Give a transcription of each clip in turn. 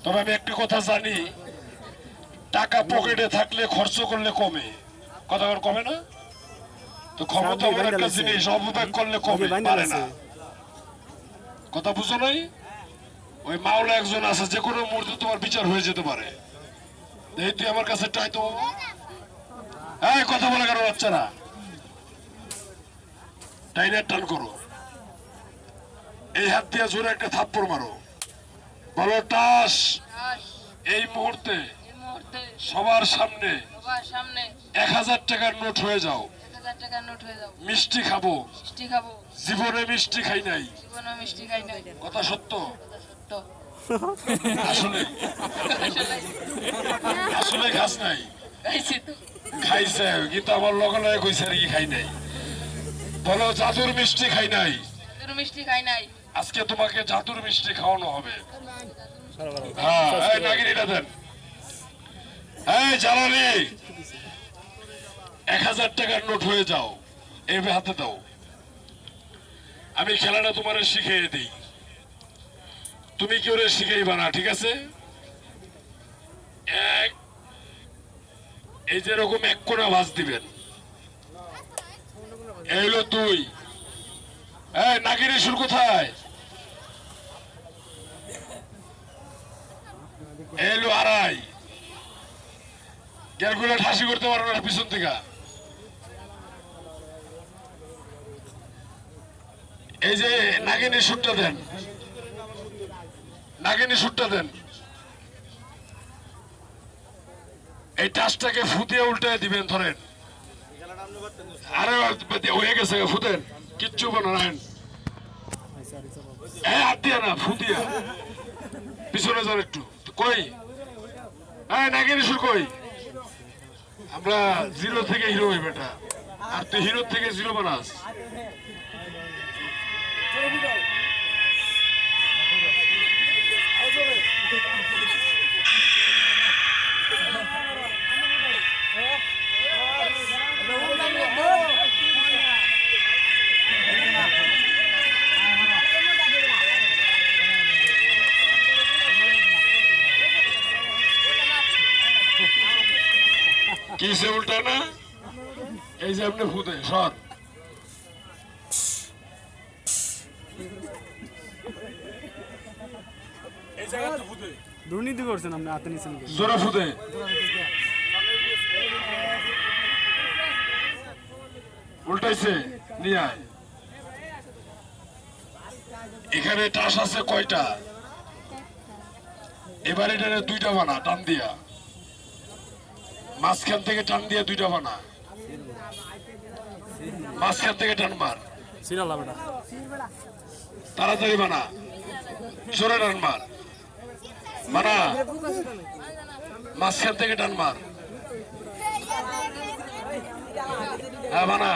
তবে আমি একটা কথা জানি, টাকা পকেটে থাকলে খরচ করলে কমে, কথা কমে না তো। ক্ষমতা এমন একটা জিনিস, অপব্যয় করলে কমে পারে না, কথা বুঝো নাই? ওই মাওলা একজন আছে, যে কোনো মুহূর্তে তোমার বিচার হয়ে যেতে পারে। এই তুই আমার কাছে টাই তো, এই কথা বলে কেন বাচ্চারা? টাইনের টান করো, এই হাত দিয়ে জোরে একটা থাপ্পড় মারো, বলো টাস। এই মুহূর্তে সবার সামনে 1000 টাকার নোট হয়ে যাও। মিষ্টি খাবো, জীবনে মিষ্টি খাই নাই, কথা সত্য? আসলে আসলে খাস নাই? খাইছে, কিন্তু আমার লগে লগে কইছে আর কি খাই নাই। বলো জাদুর মিষ্টি খাই নাই। আজকে তোমাকে জাদুর মিষ্টি খাওয়ানো হবে। হ্যাঁ, এই নাগিনীটা দেন। এই জালালি, 1000 টাকার নোট হয়ে যাও, এইভাবে হাতে দাও। আমি খেলাটা তোমার শিখিয়ে দিই, তুমি কি ওরে শিখাইবা না, ঠিক আছে? এক, এই যে এরকম 1 কোণা ভাঁজ দিবেন, এই হলো 2। এই নাগিনী সুর কোথায়? এই হলো 2.5। গ্যালগুলো ঠাসি করতে পারো না পিছন থেকে। এই যে নাগিনী সুরটা দেন, নাগিনী সুরটা দেন। এই টাচটাকে ফুটিয়ে উল্টে দিবেন, ধরেন। আরে হয়ে গেছে, ফুটেন, কিচ্ছু বানান। হ্যাঁ, হাত দিয়া না, ফুটিয়া পিছনে যান একটু। কই নাগিনী সুর কই? আমরা 0 থেকে হিরো হই বেটা, আর তুই হিরো থেকে 0 বানাস। কিসে উল্টা না? এই যে আপনি ফুটে সর, দুর্নীতি করছেন আপনি, হাতে নিছেন জোরে ফুটে। উল্টাইছে, নিয়ে আয়। এখানে টাস আছে কয়টা? এবার এটা 2টা বানা, টান দিয়া মাঝখান থেকে টান দিয়ে 2টা বানা, মাঝখান থেকে টান মার, তাড়াতাড়ি বানা, জোরে টান মার, বানা, মাঝখান থেকে টান মার। হ্যাঁ বানা,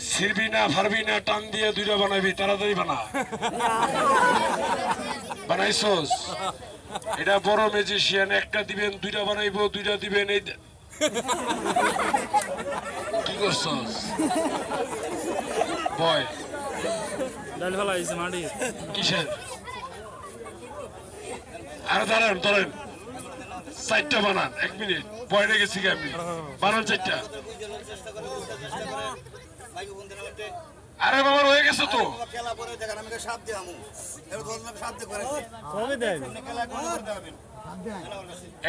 ছিড়বি না, ফারবি না, টান দিয়ে 2টা বানাবি, তাড়াতাড়ি বানা। বানাইছস? এটা বড় ম্যাজিশিয়ান, একটা দিবেন 2টা বানাইবো, 2টা দিবেন। এই কি করছস? বয় কিসের? আরে দাঁড়ান, ধরেন 4টা বানান, 1 মিনিট। বয় রেখেছি আমি, বানান 4টা। আরে বাবা হয়ে গেছে তো।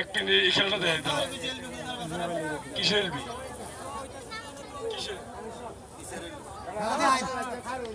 এক মিনিট, এই খেলাটা দেয় কিসের?